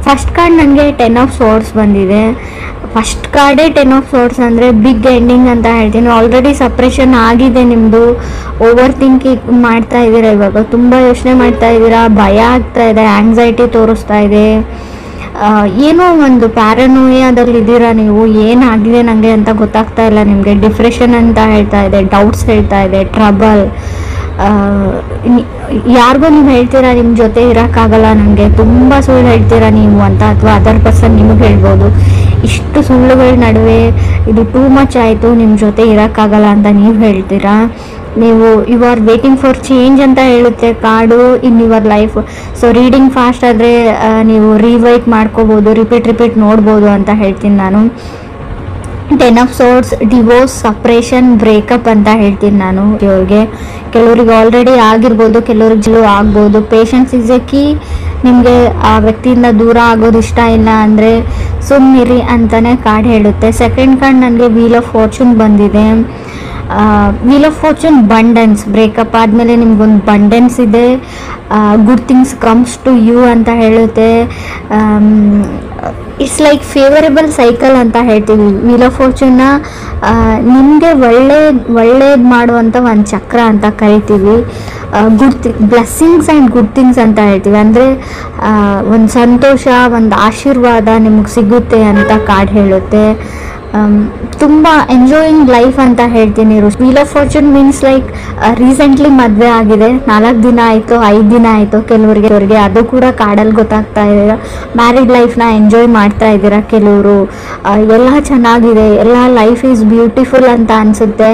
First card ನನಗೆ 10 of swords ಬಂದಿದೆ. First ಕಾರ್ಡೇ 10 of ಸೋರ್ಡ್ಸ್ ಅಂದರೆ ಬಿಗ್ ಎಂಡಿಂಗ್ ಅಂತ ಹೇಳ್ತೀನಿ. ಆಲ್ರೆಡಿ ಸಪ್ರೆಷನ್ ಆಗಿದೆ ನಿಮ್ಮದು, ಓವರ್ ಥಿಂಕಿಂಗ್ ಮಾಡ್ತಾ ಇದ್ದೀರಾ, ಇವಾಗ ತುಂಬ ಯೋಚನೆ ಮಾಡ್ತಾ ಇದ್ದೀರಾ, ಭಯ ಆಗ್ತಾ ಇದೆ, ಆ್ಯಂಗ್ಸೈಟಿ ತೋರಿಸ್ತಾ ಇದೆ, ಏನೋ ಒಂದು ಪ್ಯಾರನೋಯಾದಲ್ಲಿದ್ದೀರಾ ನೀವು. ಏನಾಗಿದೆ ನನಗೆ ಅಂತ ಗೊತ್ತಾಗ್ತಾ ಇಲ್ಲ ನಿಮಗೆ. ಡಿಪ್ರೆಷನ್ ಅಂತ ಹೇಳ್ತಾ ಇದೆ, ಡೌಟ್ಸ್ ಹೇಳ್ತಾ ಇದೆ, ಟ್ರಬಲ್. ಯಾರಿಗೂ ನೀವು ಹೇಳ್ತೀರಾ ನಿಮ್ಮ ಜೊತೆ ಇರೋಕ್ಕಾಗಲ್ಲ ನನಗೆ, ತುಂಬ ಸುಳ್ಳು ಹೇಳ್ತೀರಾ ನೀವು ಅಂತ, ಅಥವಾ ಅದರ್ ಪರ್ಸನ್ ನಿಮಗೆ ಹೇಳ್ಬೋದು. ಇಷ್ಟು ಸುಳ್ಳುಗಳ ನಡುವೆ ಇದು ಟೂ ಮಚ್ ಆಯಿತು, ನಿಮ್ಮ ಜೊತೆ ಇರೋಕ್ಕಾಗಲ್ಲ ಅಂತ ನೀವು ಹೇಳ್ತೀರಾ. ನೀವು you are waiting for change ಅಂತ ಹೇಳುತ್ತೆ card in your life. So reading fast ಆದರೆ ನೀವು ರಿವೈಟ್ ಮಾಡ್ಕೋಬೋದು, ರಿಪೀಟ್ ನೋಡ್ಬೋದು ಅಂತ ಹೇಳ್ತೀನಿ ನಾನು. 10 ಆಫ್ ಸೋರ್ಡ್ಸ್ ಡಿವೋರ್ಸ್, ಸಪ್ರೇಷನ್, ಬ್ರೇಕಪ್ ಅಂತ ಹೇಳ್ತೀನಿ ನಾನು. ಕೆಲವರಿಗೆ ಆಲ್ರೆಡಿ ಆಗಿರ್ಬೋದು, ಕೆಲವ್ರಿಗೆ ಆಗ್ಬೋದು. Patience is A key. ನಿಮಗೆ ಆ ವ್ಯಕ್ತಿಯಿಂದ ದೂರ ಆಗೋದು ಇಷ್ಟ ಇಲ್ಲ ಅಂದರೆ ಸುಮ್ಮನಿರಿ ಅಂತಲೇ ಕಾರ್ಡ್ ಹೇಳುತ್ತೆ. ಸೆಕೆಂಡ್ ಕಾರ್ಡ್ ನನಗೆ ವೀಲ್ ಆಫ್ ಫಾರ್ಚೂನ್ ಬಂದಿದೆ. Wheel of fortune abundance, breakup ಆದಮೇಲೆ ನಿಮ್ಗೊಂದು ಬಂಡೆನ್ಸ್ ಇದೆ, good things comes to you ಅಂತ ಹೇಳುತ್ತೆ. ಇಟ್ಸ್ ಲೈಕ್ ಫೇವರೇಬಲ್ ಸೈಕಲ್ ಅಂತ ಹೇಳ್ತೀವಿ. ವೀಲ್ ಆಫ್ ಫಾರ್ಚೂನ್ನ ನಿಮಗೆ ಒಳ್ಳೇದು ಮಾಡುವಂಥ ಒಂದು ಚಕ್ರ ಅಂತ ಕರಿತೀವಿ. ಬ್ಲೆಸ್ಸಿಂಗ್ಸ್ ಆ್ಯಂಡ್ ಗುಡ್ ಥಿಂಗ್ಸ್ ಅಂತ ಹೇಳ್ತೀವಿ. ಅಂದರೆ ಒಂದು ಸಂತೋಷ, ಒಂದು ಆಶೀರ್ವಾದ ನಿಮಗೆ ಸಿಗುತ್ತೆ ಅಂತ ಕಾರ್ಡ್ ಹೇಳುತ್ತೆ. ತುಂಬ ಎಂಜಾಯಿಂಗ್ ಲೈಫ್ ಅಂತ ಹೇಳ್ತೀನಿ. Wheel of fortune means like recently ಮದುವೆ ಆಗಿದೆ, 4 ದಿನ ಆಯಿತು, 5 ದಿನ ಆಯಿತು ಕೆಲವರಿಗೆ, ಅದು ಕೂಡ ಕಾರ್ಡಲ್ಲಿ ಗೊತ್ತಾಗ್ತಾ ಇದೆ. ಮ್ಯಾರಿಡ್ ಲೈಫ್ನ ಎಂಜಾಯ್ ಮಾಡ್ತಾ ಇದ್ದೀರಾ ಕೆಲವರು, ಎಲ್ಲ ಚೆನ್ನಾಗಿದೆ, ಎಲ್ಲ ಲೈಫ್ ಈಸ್ ಬ್ಯೂಟಿಫುಲ್ ಅಂತ ಅನಿಸುತ್ತೆ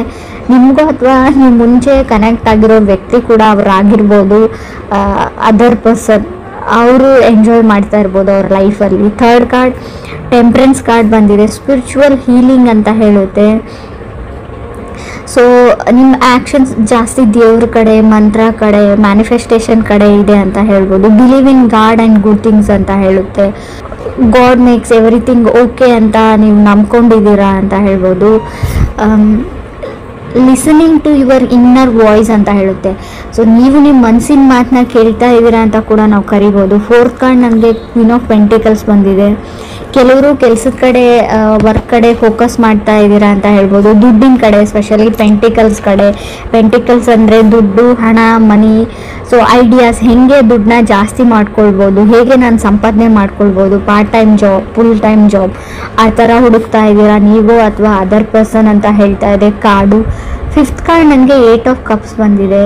ನಿಮಗೂ, ಅಥವಾ ನೀವು ಮುಂಚೆ ಕನೆಕ್ಟ್ ಆಗಿರೋ ವ್ಯಕ್ತಿ ಕೂಡ ಅವರಾಗಿರ್ಬೋದು, ಅದರ್ ಪರ್ಸನ್, ಅವರು ಎಂಜಾಯ್ ಮಾಡ್ತಾ ಇರ್ಬೋದು ಅವ್ರ ಲೈಫಲ್ಲಿ. ಥರ್ಡ್ ಕಾರ್ಡ್ ಟೆಂಪ್ರೆನ್ಸ್ ಕಾರ್ಡ್ ಬಂದಿದೆ, ಸ್ಪಿರಿಚುವಲ್ ಹೀಲಿಂಗ್ ಅಂತ ಹೇಳುತ್ತೆ. ಸೊ ನಿಮ್ಮ ಆ್ಯಕ್ಷನ್ಸ್ ಜಾಸ್ತಿ ದೇವ್ರ ಕಡೆ, ಮಂತ್ರ ಕಡೆ, ಮ್ಯಾನಿಫೆಸ್ಟೇಷನ್ ಕಡೆ ಇದೆ ಅಂತ ಹೇಳ್ಬೋದು. Believe in god and good things ಅಂತ ಹೇಳುತ್ತೆ. ಗಾಡ್ ಮೇಕ್ಸ್ ಎವ್ರಿಥಿಂಗ್ ಓಕೆ ಅಂತ ನೀವು ನಂಬ್ಕೊಂಡಿದ್ದೀರಾ ಅಂತ ಹೇಳ್ಬೋದು. Listening to your inner voice ಅಂತ ಹೇಳುತ್ತೆ. ಸೊ ನೀವು ನಿಮ್ಮ ಮನಸ್ಸಿನ ಮಾತನ್ನ ಕೇಳ್ತಾ ಇದ್ದೀರಾ ಅಂತ ಕೂಡ ನಾವು ಕರಿಬೋದು. ಫೋರ್ತ್ ಕಾರ್ಡ್ ನನಗೆ ಕ್ವೀನ್ ಆಫ್ ಪೆಂಟಿಕಲ್ಸ್ ಬಂದಿದೆ. ಕೆಲವರು ಕೆಲಸದ ಕಡೆ, ವರ್ಕ್ ಕಡೆ ಫೋಕಸ್ ಮಾಡ್ತಾ ಇದ್ದೀರಾ ಅಂತ ಹೇಳ್ಬೋದು. ದುಡ್ಡಿನ ಕಡೆ, ಎಸ್ಪೆಷಲಿ ಪೆಂಟಿಕಲ್ಸ್ ಕಡೆ. ಪೆಂಟಿಕಲ್ಸ್ ಅಂದರೆ ದುಡ್ಡು, ಹಣ, ಮನಿ. ಸೊ ಐಡಿಯಾಸ್, ಹೇಗೆ ದುಡ್ಡನ್ನ ಜಾಸ್ತಿ ಮಾಡ್ಕೊಳ್ಬೋದು, ಹೇಗೆ ನಾನು ಸಂಪಾದನೆ ಮಾಡ್ಕೊಳ್ಬೋದು, part time job, full time job, ಆ ಥರ ಹುಡುಕ್ತಾ ಇದ್ದೀರಾ ನೀವು ಅಥವಾ ಅದರ್ ಪರ್ಸನ್ ಅಂತ ಹೇಳ್ತಾ ಇದೆ ಕಾರ್ಡು. ಫಿಫ್ತ್ ಕಾರ್ಡ್ ನನಗೆ 8 ಆಫ್ ಕಪ್ಸ್ ಬಂದಿದೆ.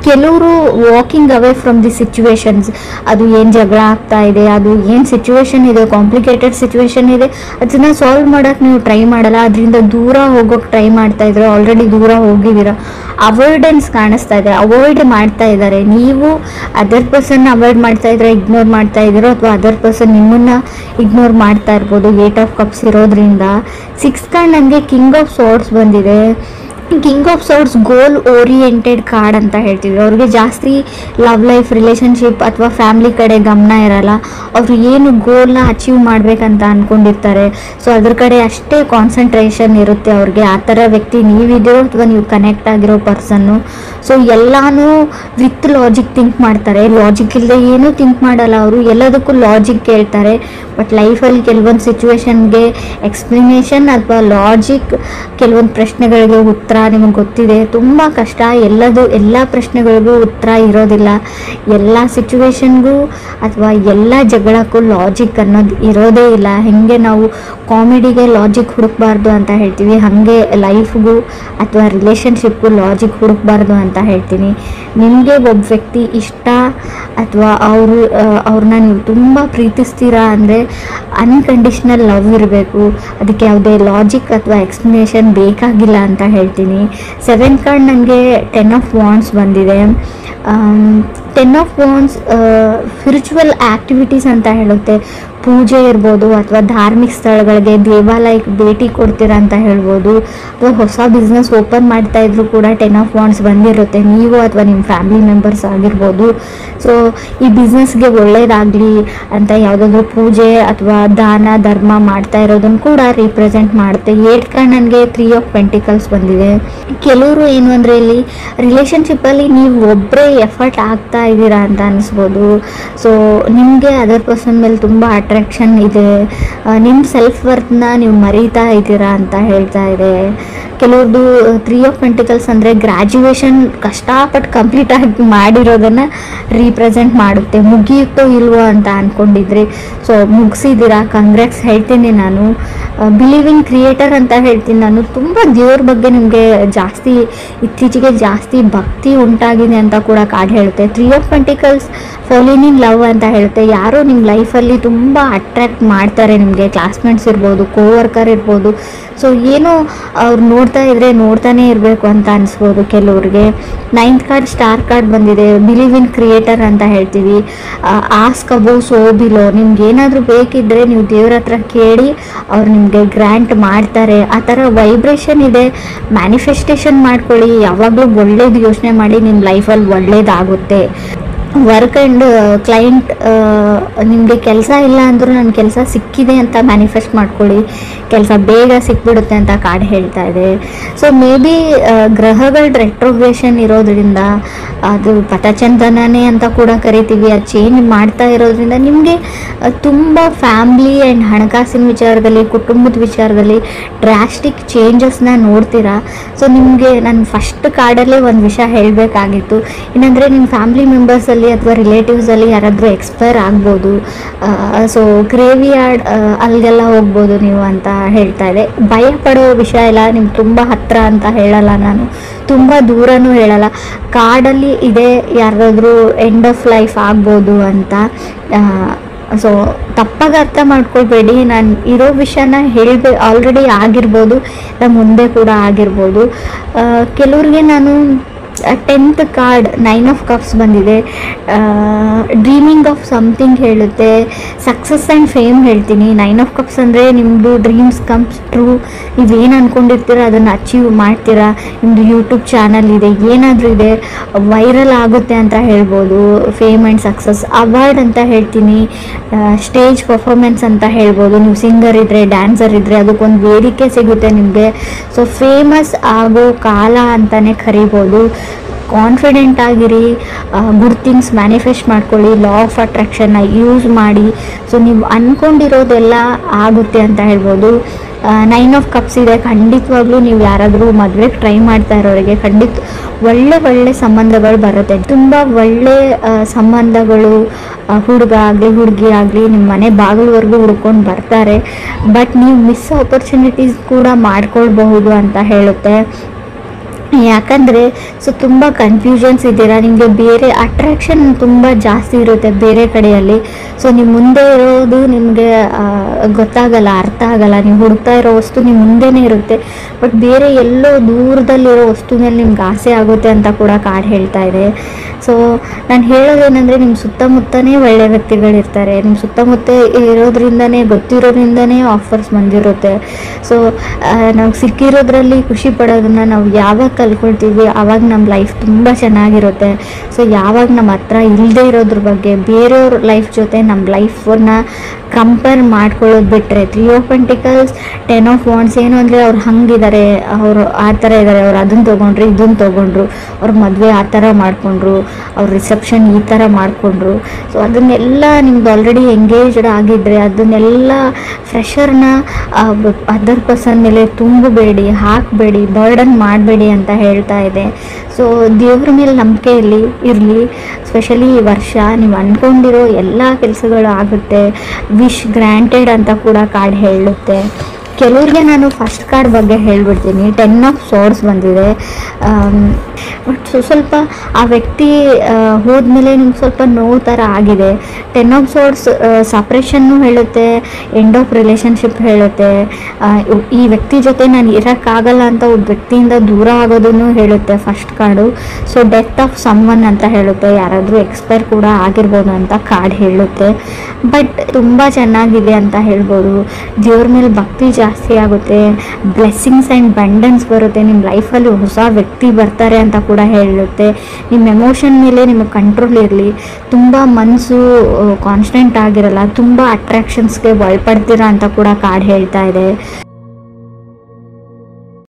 ಕೆಲವರು walking away from the situations. ಅದು ಏನು ಜಗಳ ಆಗ್ತಾ ಇದೆ, ಅದು ಏನು ಸಿಚುವೇಶನ್ ಇದೆ, ಕಾಂಪ್ಲಿಕೇಟೆಡ್ ಸಿಚುವೇಶನ್ ಇದೆ, ಅದನ್ನು ಸಾಲ್ವ್ ಮಾಡೋಕ್ಕೆ ನೀವು ಟ್ರೈ ಮಾಡಲ್ಲ, ಅದರಿಂದ ದೂರ ಹೋಗೋಕ್ಕೆ ಟ್ರೈ ಮಾಡ್ತಾ ಇದ್ದೀರಾ, ಆಲ್ರೆಡಿ ದೂರ ಹೋಗಿದ್ದೀರಾ. ಅವಾಯ್ಡೆನ್ಸ್ ಕಾಣಿಸ್ತಾ ಇದೆ, ಅವಾಯ್ಡ್ ಮಾಡ್ತಾ ಇದ್ದಾರೆ. ನೀವು ಅದರ್ ಪರ್ಸನ್ನ ಅವಾಯ್ಡ್ ಮಾಡ್ತಾ ಇದ್ರೆ, ಇಗ್ನೋರ್ ಮಾಡ್ತಾ ಇದ್ದೀರೋ, ಅಥವಾ ಅದರ್ ಪರ್ಸನ್ ನಿಮ್ಮನ್ನು ಇಗ್ನೋರ್ ಮಾಡ್ತಾ ಇರ್ಬೋದು 8 ಆಫ್ ಕಪ್ಸ್ ಇರೋದ್ರಿಂದ. ಸಿಕ್ಸ್ ಕಾರ್ಡ್ ನನಗೆ ಕಿಂಗ್ ಆಫ್ ಸೋರ್ಡ್ಸ್ ಬಂದಿದೆ. King of swords goal oriented card ಅಂತ ಹೇಳ್ತೀವಿ. ಅವ್ರಿಗೆ ಜಾಸ್ತಿ ಲವ್ ಲೈಫ್, ರಿಲೇಷನ್ಶಿಪ್ ಅಥವಾ ಫ್ಯಾಮಿಲಿ ಕಡೆ ಗಮನ ಇರಲ್ಲ. ಅವರು ಏನು ಗೋಲ್ನ ಅಚೀವ್ ಮಾಡಬೇಕಂತ ಅಂದ್ಕೊಂಡಿರ್ತಾರೆ, ಸೊ ಅದ್ರ ಕಡೆ ಅಷ್ಟೇ ಕಾನ್ಸಂಟ್ರೇಷನ್ ಇರುತ್ತೆ ಅವ್ರಿಗೆ. ಆ ಥರ ವ್ಯಕ್ತಿ ನೀವಿದೆಯೋ ಅಥವಾ ನೀವು ಕನೆಕ್ಟ್ ಆಗಿರೋ ಪರ್ಸನ್ನು. ಸೊ ಎಲ್ಲನೂ ವಿತ್ ಲಾಜಿಕ್ ಥಿಂಕ್ ಮಾಡ್ತಾರೆ, ಲಾಜಿಕ್ ಇಲ್ಲದೆ ಏನೂ ಥಿಂಕ್ ಮಾಡಲ್ಲ ಅವರು, ಎಲ್ಲದಕ್ಕೂ ಲಾಜಿಕ್ ಕೇಳ್ತಾರೆ. ಬಟ್ ಲೈಫಲ್ಲಿ ಕೆಲವೊಂದು ಸಿಚುವೇಶನ್ಗೆ ಎಕ್ಸ್ಪ್ಲನೇಷನ್ ಅಥವಾ ಲಾಜಿಕ್, ಕೆಲವೊಂದು ಪ್ರಶ್ನೆಗಳಿಗೆ ಉತ್ತರ ನಿಮಗೆ ಗೊತ್ತಿದೆ, ತುಂಬ ಕಷ್ಟ. ಎಲ್ಲ ಪ್ರಶ್ನೆಗಳಿಗೂ ಉತ್ತರ ಇರೋದಿಲ್ಲ, ಎಲ್ಲ ಸಿಚುವೇಶನ್ಗೂ ಅಥವಾ ಎಲ್ಲ ಜಗಳಕ್ಕೂ ಲಾಜಿಕ್ ಅನ್ನೋದು ಇರೋದೇ ಇಲ್ಲ. ಹೇಗೆ ನಾವು ಕಾಮಿಡಿಗೆ ಲಾಜಿಕ್ ಹುಡುಕಬಾರ್ದು ಅಂತ ಹೇಳ್ತೀವಿ, ಹಾಗೆ ಲೈಫ್ಗೂ ಅಥವಾ ರಿಲೇಷನ್ಶಿಪ್ಗೂ ಲಾಜಿಕ್ ಹುಡುಕಬಾರ್ದು ಅಂತ ಹೇಳ್ತೀನಿ. ನಿಮಗೆ ಒಬ್ಬ ವ್ಯಕ್ತಿ ಇಷ್ಟ ಅಥವಾ ಅವ್ರನ್ನ ನೀವು ತುಂಬ ಪ್ರೀತಿಸ್ತೀರಾ ಅಂದರೆ ಅನ್ಕಂಡೀಷ್ನಲ್ ಲವ್ ಇರಬೇಕು, ಅದಕ್ಕೆ ಯಾವುದೇ ಲಾಜಿಕ್ ಅಥವಾ ಎಕ್ಸ್ಪ್ಲನೇಷನ್ ಬೇಕಾಗಿಲ್ಲ ಅಂತ ಹೇಳ್ತೀನಿ. ಸೆವೆಂತ್ ಕಾರ್ಡ್ ನನಗೆ 10 ಆಫ್ ವಾಂಡ್ಸ್ ಬಂದಿದೆ. 10 ಆಫ್ ವಾಂಡ್ಸ್ ಸ್ಪಿರಿಚುವಲ್ ಆ್ಯಕ್ಟಿವಿಟೀಸ್ ಅಂತ ಹೇಳುತ್ತೆ. ಪೂಜೆ ಇರ್ಬೋದು ಅಥವಾ ಧಾರ್ಮಿಕ ಸ್ಥಳಗಳಿಗೆ ದೇವಾಲಯಕ್ಕೆ ಭೇಟಿ ಕೊಡ್ತೀರಾ ಅಂತ ಹೇಳ್ಬೋದು. ಅಥವಾ ಹೊಸ ಬಿಸ್ನೆಸ್ ಓಪನ್ ಮಾಡ್ತಾ ಇದ್ರು ಕೂಡ 10 ಆಫ್ ವಾಂಡ್ಸ್ ಬಂದಿರುತ್ತೆ, ನೀವು ಅಥವಾ ನಿಮ್ಮ ಫ್ಯಾಮಿಲಿ ಮೆಂಬರ್ಸ್ ಆಗಿರ್ಬೋದು. ಸೊ ಈ ಬಿಸ್ನೆಸ್ಗೆ ಒಳ್ಳೇದಾಗಲಿ ಅಂತ ಯಾವುದಾದ್ರೂ ಪೂಜೆ ಅಥವಾ ದಾನ ಧರ್ಮ ಮಾಡ್ತಾ ಇರೋದನ್ನು ಕೂಡ ರಿಪ್ರೆಸೆಂಟ್ ಮಾಡುತ್ತೆ. 8 ಕಾರ್ಡ್ ನನಗೆ 3 ಆಫ್ ಪೆಂಟಿಕಲ್ಸ್ ಬಂದಿದೆ. ಕೆಲವರು ಏನು ಅಂದರೆ ಇಲ್ಲಿ ರಿಲೇಷನ್ಶಿಪ್ಪಲ್ಲಿ ನೀವು ಒಬ್ಬರೇ ಎಫರ್ಟ್ ಆಗ್ತಾ ಇದ್ದೀರಾ ಅಂತ ಅನಿಸ್ಬೋದು. ಸೊ ನಿಮಗೆ ಅದರ್ ಪರ್ಸನ್ ಮೇಲೆ ತುಂಬ ಅಟ್ರಾಕ್ಷನ್ ಇದೆ, ನಿಮ್ಮ ಸೆಲ್ಫ್ ವರ್ತ್ನ ನೀವು ಮರೀತಾ ಇದ್ದೀರಾ ಅಂತ ಹೇಳ್ತಾ ಇದೆ. ಕೆಲವ್ರದ್ದು 3 ಆಫ್ ಪೆಂಟಿಕಲ್ಸ್ ಅಂದರೆ ಗ್ರ್ಯಾಜುಯೇಷನ್ ಕಷ್ಟಪಟ್ಟು ಕಂಪ್ಲೀಟ್ ಆಗಿ ಮಾಡಿರೋದನ್ನು ರೀಪ್ರೆಸೆಂಟ್ ಮಾಡುತ್ತೆ. ಮುಗಿಯುತ್ತೋ ಇಲ್ವೋ ಅಂತ ಅಂದ್ಕೊಂಡಿದ್ರಿ, ಸೊ ಮುಗಿಸಿದ್ದೀರಾ, ಕಂಗ್ರಾಟ್ಸ್ ಹೇಳ್ತೀನಿ ನಾನು. ಬಿಲೀವಿಂಗ್ ಕ್ರಿಯೇಟರ್ ಅಂತ ಹೇಳ್ತೀನಿ ನಾನು. ತುಂಬ ದೇವ್ರ ಬಗ್ಗೆ ನಿಮಗೆ ಇತ್ತೀಚೆಗೆ ಜಾಸ್ತಿ ಭಕ್ತಿ ಉಂಟಾಗಿದೆ ಅಂತ ಕೂಡ ಕಾರ್ಡ್ ಹೇಳುತ್ತೆ. 3 of pentacles falling in love ಅಂತ ಹೇಳುತ್ತೆ. ಯಾರೋ ನಿಮ್ಮ ಲೈಫಲ್ಲಿ ತುಂಬ ಅಟ್ರ್ಯಾಕ್ಟ್ ಮಾಡ್ತಾರೆ, ನಿಮಗೆ ಕ್ಲಾಸ್ಮೇಟ್ಸ್ ಇರ್ಬೋದು, ಕೋವರ್ಕರ್ ಇರ್ಬೋದು. ಸೊ ಏನೋ ಅವ್ರು ನೋಡ್ತಾ ಇದ್ರೆ ನೋಡ್ತಾನೆ ಇರಬೇಕು ಅಂತ ಅನಿಸ್ಬೋದು ಕೆಲವ್ರಿಗೆ. 9th ಕಾರ್ಡ್ ಸ್ಟಾರ್ ಕಾರ್ಡ್ ಬಂದಿದೆ. ಬಿಲೀವ್ ಇನ್ ಕ್ರಿಯೇಟರ್ ಅಂತ ಹೇಳ್ತೀವಿ. ಆಸ್ಕ್ ಅಬೌವ್ ಸೋ ಬಿಲೋ, ನಿಮ್ಗೆ ಏನಾದರೂ ಬೇಕಿದ್ದರೆ ನೀವು ದೇವ್ರ ಹತ್ರ ಕೇಳಿ ಅವ್ರು ನಿಮಗೆ ಗ್ರ್ಯಾಂಟ್ ಮಾಡ್ತಾರೆ. ಆ ಥರ ವೈಬ್ರೇಷನ್ ಇದೆ. ಮ್ಯಾನಿಫೆಸ್ಟೇಷನ್ ಮಾಡ್ಕೊಳ್ಳಿ, ಯಾವಾಗಲೂ ಒಳ್ಳೇದು ಯೋಚನೆ ಮಾಡಿ, ನಿಮ್ಮ ಲೈಫಲ್ಲಿ ಒಳ್ಳೇದಾಗುತ್ತೆ. ವರ್ಕ್ ಆ್ಯಂಡ್ ಕ್ಲೈಂಟ್, ನಿಮಗೆ ಕೆಲಸ ಇಲ್ಲ ಅಂದರೂ ನನ್ನ ಕೆಲಸ ಸಿಕ್ಕಿದೆ ಅಂತ ಮ್ಯಾನಿಫೆಸ್ಟ್ ಮಾಡ್ಕೊಳ್ಳಿ, ಕೆಲಸ ಬೇಗ ಸಿಕ್ಬಿಡುತ್ತೆ ಅಂತ ಕಾರ್ಡ್ ಹೇಳ್ತಾ ಇದೆ. ಸೊ ಮೇ ಬಿ ಗ್ರಹಗಳ ರೆಟ್ರೋಗ್ರೇಷನ್ ಇರೋದ್ರಿಂದ, ಅದು ಪತಚಂದನೇ ಅಂತ ಕೂಡ ಕರಿತೀವಿ, ಅದು ಚೇಂಜ್ ಮಾಡ್ತಾ ಇರೋದ್ರಿಂದ ನಿಮಗೆ ತುಂಬ ಫ್ಯಾಮ್ಲಿ ಆ್ಯಂಡ್ ಹಣಕಾಸಿನ ವಿಚಾರದಲ್ಲಿ, ಕುಟುಂಬದ ವಿಚಾರದಲ್ಲಿ ಡ್ರಾಸ್ಟಿಕ್ ಚೇಂಜಸ್ನ ನೋಡ್ತೀರಾ. ಸೊ ನಿಮಗೆ ನಾನು ಫಸ್ಟ್ ಕಾರ್ಡಲ್ಲೇ ಒಂದು ವಿಷಯ ಹೇಳಬೇಕಾಗಿತ್ತು, ಏನಂದರೆ ನಿಮ್ಮ ಫ್ಯಾಮ್ಲಿ ಮೆಂಬರ್ಸಲ್ಲಿ ಅಥವಾ ರಿಲೇಟಿವ್ಸಲ್ಲಿ ಯಾರಾದರೂ ಎಕ್ಸ್ಪೈರ್ ಆಗ್ಬೋದು. ಸೊ ಗ್ರೇವಿಯಾರ್ಡ್ ಅಲ್ಲಿಗೆಲ್ಲ ಹೋಗ್ಬೋದು ನೀವು ಅಂತ ಹೇಳ್ತಾ ಇದೆ. ಭಯ ಪಡೋ ವಿಷಯ ಇಲ್ಲ, ನಿಮ್ಗೆ ತುಂಬ ಹತ್ತಿರ ಅಂತ ಹೇಳಲ್ಲ ನಾನು, ತುಂಬ ದೂರನೂ ಹೇಳಲ್ಲ. ಕಾರ್ಡಲ್ಲಿ ಇದೆ ಯಾರಾದರೂ ಎಂಡ್ ಆಫ್ ಲೈಫ್ ಆಗ್ಬೋದು ಅಂತ. ಸೊ ತಪ್ಪಾಗಿ ಅರ್ಥ ಮಾಡ್ಕೊಳ್ಬೇಡಿ, ನಾನು ಇರೋ ವಿಷಯನ ಆಲ್ರೆಡಿ ಆಗಿರ್ಬೋದು, ಮುಂದೆ ಕೂಡ ಆಗಿರ್ಬೋದು. ಕೆಲವ್ರಿಗೆ ನಾನು 10th ಕಾರ್ಡ್ 9 ಆಫ್ ಕಪ್ಸ್ ಬಂದಿದೆ. ಡ್ರೀಮಿಂಗ್ ಆಫ್ ಸಮಥಿಂಗ್ ಹೇಳುತ್ತೆ, ಸಕ್ಸಸ್ ಆ್ಯಂಡ್ ಫೇಮ್ ಹೇಳ್ತೀನಿ. 9 ಆಫ್ ಕಪ್ಸ್ ಅಂದರೆ ನಿಮ್ಮದು ಡ್ರೀಮ್ಸ್ ಕಮ್ಸ್ ಟ್ರೂ, ನೀವೇನು ಅಂದ್ಕೊಂಡಿರ್ತೀರ ಅದನ್ನು ಅಚೀವ್ ಮಾಡ್ತೀರಾ. ನಿಮ್ಮದು ಯೂಟ್ಯೂಬ್ ಚಾನಲ್ ಇದೆ, ಏನಾದರೂ ಇದೆ, ವೈರಲ್ ಆಗುತ್ತೆ ಅಂತ ಹೇಳ್ಬೋದು. Fame and success. ಅವಾರ್ಡ್ ಅಂತ ಹೇಳ್ತೀನಿ, ಸ್ಟೇಜ್ ಪರ್ಫಾರ್ಮೆನ್ಸ್ ಅಂತ ಹೇಳ್ಬೋದು. ನೀವು ಸಿಂಗರ್ ಇದ್ದರೆ, ಡ್ಯಾನ್ಸರ್ ಇದ್ದರೆ ಅದಕ್ಕೊಂದು ವೇದಿಕೆ ಸಿಗುತ್ತೆ ನಿಮಗೆ. ಸೊ ಫೇಮಸ್ ಆಗೋ ಕಾಲ ಅಂತಲೇ ಕರಿಬೋದು. ಕಾನ್ಫಿಡೆಂಟ್ ಆಗಿರಿ, ಗುಡ್ ಥಿಂಗ್ಸ್ ಮ್ಯಾನಿಫೆಸ್ಟ್ ಮಾಡ್ಕೊಳ್ಳಿ, ಲಾ ಆಫ್ ಅಟ್ರಾಕ್ಷನ್ನ ಯೂಸ್ ಮಾಡಿ. ಸೊ ನೀವು ಅಂದ್ಕೊಂಡಿರೋದೆಲ್ಲ ಆಗುತ್ತೆ ಅಂತ ಹೇಳ್ಬೋದು. 9 ಆಫ್ ಕಪ್ಸ್ ಇದೆ. ಖಂಡಿತವಾಗ್ಲೂ ನೀವು ಯಾರಾದರೂ ಮದುವೆಗೆ ಟ್ರೈ ಮಾಡ್ತಾ ಇರೋರಿಗೆ ಒಳ್ಳೆ ಸಂಬಂಧಗಳು ಬರುತ್ತೆ. ತುಂಬ ಒಳ್ಳೆ ಸಂಬಂಧಗಳು, ಹುಡುಗ ಆಗಲಿ ಹುಡುಗಿ ಆಗಲಿ ನಿಮ್ಮ ಮನೆ ಬಾಗಿಲವರೆಗೂ ಹುಡ್ಕೊಂಡು ಬರ್ತಾರೆ. ಬಟ್ ನೀವು ಮಿಸ್ ಆಪರ್ಚುನಿಟೀಸ್ ಕೂಡ ಮಾಡ್ಕೊಳ್ಬಹುದು ಅಂತ ಹೇಳುತ್ತೆ. ಯಾಕಂದರೆ ಸೊ ತುಂಬ ಕನ್ಫ್ಯೂಷನ್ಸ್ ಇದ್ದೀರಾ, ನಿಮಗೆ ಬೇರೆ ಅಟ್ರಾಕ್ಷನ್ ತುಂಬ ಜಾಸ್ತಿ ಇರುತ್ತೆ ಬೇರೆ ಕಡೆಯಲ್ಲಿ. ಸೊ ನಿಮ್ಮ ಮುಂದೆ ಇರೋದು ನಿಮಗೆ ಗೊತ್ತಾಗಲ್ಲ, ಅರ್ಥ ಆಗಲ್ಲ. ನೀವು ಹುಡುಕ್ತಾ ಇರೋ ವಸ್ತು ನಿಮ್ಮ ಮುಂದೆನೇ ಇರುತ್ತೆ, ಬಟ್ ಬೇರೆ ಎಲ್ಲೋ ದೂರದಲ್ಲಿರೋ ವಸ್ತು ಮೇಲೆ ನಿಮ್ಗೆ ಆಸೆ ಆಗುತ್ತೆ ಅಂತ ಕೂಡ ಕಾರ್ಡ್ ಹೇಳ್ತಾ ಇದೆ. ಸೊ ನಾನು ಹೇಳೋದೇನೆಂದರೆ, ನಿಮ್ಮ ಸುತ್ತಮುತ್ತನೇ ಒಳ್ಳೆಯ ವ್ಯಕ್ತಿಗಳಿರ್ತಾರೆ, ನಿಮ್ಮ ಸುತ್ತಮುತ್ತ ಇರೋದ್ರಿಂದನೇ, ಗೊತ್ತಿರೋದ್ರಿಂದನೇ ಆಫರ್ಸ್ ಬಂದಿರುತ್ತೆ. ಸೊ ನಾವು ಸಿಕ್ಕಿರೋದ್ರಲ್ಲಿ ಖುಷಿ ಪಡೋದನ್ನು ನಾವು ಯಾವಾಗ ಕಲ್ಕೊಳ್ತೀವಿ ಆವಾಗ ನಮ್ಮ ಲೈಫ್ ತುಂಬ ಚೆನ್ನಾಗಿರುತ್ತೆ. ಸೊ ಯಾವಾಗ ನಮ್ಮ ಹತ್ರ ಇಲ್ಲದೆ ಇರೋದ್ರ ಬಗ್ಗೆ ಬೇರೆಯವ್ರ ಲೈಫ್ ಜೊತೆ ನಮ್ಮ ಲೈಫನ್ನ ಕಂಪೇರ್ ಮಾಡ್ಕೊಳ್ಳೋದು ಬಿಟ್ಟರೆ, 3 ಆಫ್ ಪೆಂಟಿಕಲ್ಸ್ 10 ಆಫ್ ವಾಂಡ್ಸ್ ಏನು ಅಂದರೆ ಅವ್ರು ಹಂಗಿದ್ದಾರೆ, ಅವರು ಆ ಥರ ಇದ್ದಾರೆ, ಅವ್ರು ಅದನ್ನು ತೊಗೊಂಡ್ರು ಇದನ್ನು ತೊಗೊಂಡ್ರು, ಅವ್ರ ಮದುವೆ ಆ ಥರ ಮಾಡಿಕೊಂಡ್ರು, ಅವ್ರ ರಿಸೆಪ್ಷನ್ ಈ ಥರ ಮಾಡಿಕೊಂಡ್ರು. ಸೊ ಅದನ್ನೆಲ್ಲ ನಿಮ್ದು ಆಲ್ರೆಡಿ ಎಂಗೇಜ್ಡ್ ಆಗಿದ್ದರೆ ಅದನ್ನೆಲ್ಲ ಫ್ರೆಷರ್ನ ಅದರ್ ಪರ್ಸನ್ ಮೇಲೆ ತುಂಬಬೇಡಿ, ಹಾಕಬೇಡಿ, ಬರ್ಡನ್ ಮಾಡಬೇಡಿ ಅಂತ ಹೇಳ್ತಾ ಇದೆ. ಸೊ ದೇವ್ರ ಮೇಲೆ ನಂಬಿಕೆ ಇರಲಿ. ಸ್ಪೆಷಲಿ ಈ ವರ್ಷ ನೀವು ಅಂದ್ಕೊಂಡಿರೋ ಎಲ್ಲ ಕೆಲಸಗಳು ಆಗುತ್ತೆ. ವಿಶ್ ಗ್ರ್ಯಾಂಟೆಡ್ ಅಂತ ಕೂಡ ಕಾರ್ಡ್ ಹೇಳುತ್ತೆ. ಕೆಲವ್ರಿಗೆ ನಾನು ಫಸ್ಟ್ ಕಾರ್ಡ್ ಬಗ್ಗೆ ಹೇಳ್ಬಿಡ್ತೀನಿ. 10 ಆಫ್ ಸೋರ್ಸ್ ಬಂದಿದೆ. ಬಟ್ ಸ್ವಲ್ಪ ಆ ವ್ಯಕ್ತಿ ಹೋದ್ಮೇಲೆ ನಿಮ್ಗೆ ಸ್ವಲ್ಪ ನೋವು ಥರ ಆಗಿದೆ. 10 ಆಫ್ ಸೋರ್ಸ್ ಸಪ್ರೇಷನ್ನು ಹೇಳುತ್ತೆ, ಎಂಡ್ ಆಫ್ ರಿಲೇಷನ್ಶಿಪ್ ಹೇಳುತ್ತೆ. ಈ ವ್ಯಕ್ತಿ ಜೊತೆ ನಾನು ಇರೋಕ್ಕಾಗಲ್ಲ ಅಂತ ಒಬ್ಬ ವ್ಯಕ್ತಿಯಿಂದ ದೂರ ಆಗೋದನ್ನು ಹೇಳುತ್ತೆ first card. So death of someone ಅಂತ ಹೇಳುತ್ತೆ, ಯಾರಾದರೂ ಎಕ್ಸ್ಪೈರ್ ಕೂಡ ಆಗಿರ್ಬೋದು ಅಂತ ಕಾರ್ಡ್ ಹೇಳುತ್ತೆ. ಬಟ್ ತುಂಬ ಚೆನ್ನಾಗಿದೆ ಅಂತ ಹೇಳ್ಬೋದು. ದೇವ್ರ ಮೇಲೆ ಭಕ್ತಿ ಜಾಸ್ತಿ ಆಗುತ್ತೆ, ಬ್ಲೆಸ್ಸಿಂಗ್ಸ್ ಆ್ಯಂಡ್ ಬಂಡನ್ಸ್ ಬರುತ್ತೆ, ನಿಮ್ಮ ಲೈಫಲ್ಲಿ ಹೊಸ ವ್ಯಕ್ತಿ ಬರ್ತಾರೆ ಅಂತ ಕೂಡ ಹೇಳುತ್ತೆ. ನಿಮ್ಮ ಎಮೋಷನ್ ಮೇಲೆ ನಿಮಗೆ ಕಂಟ್ರೋಲ್ ಇರಲಿ, ತುಂಬ ಮನಸ್ಸು ಕಾನ್ಸ್ಟೆಂಟ್ ಆಗಿರಲ್ಲ, ತುಂಬ ಅಟ್ರಾಕ್ಷನ್ಸ್ಗೆ ಒಳಪಡ್ತೀರಾ ಅಂತ ಕೂಡ ಕಾರ್ಡ್ ಹೇಳ್ತಾ ಇದೆ.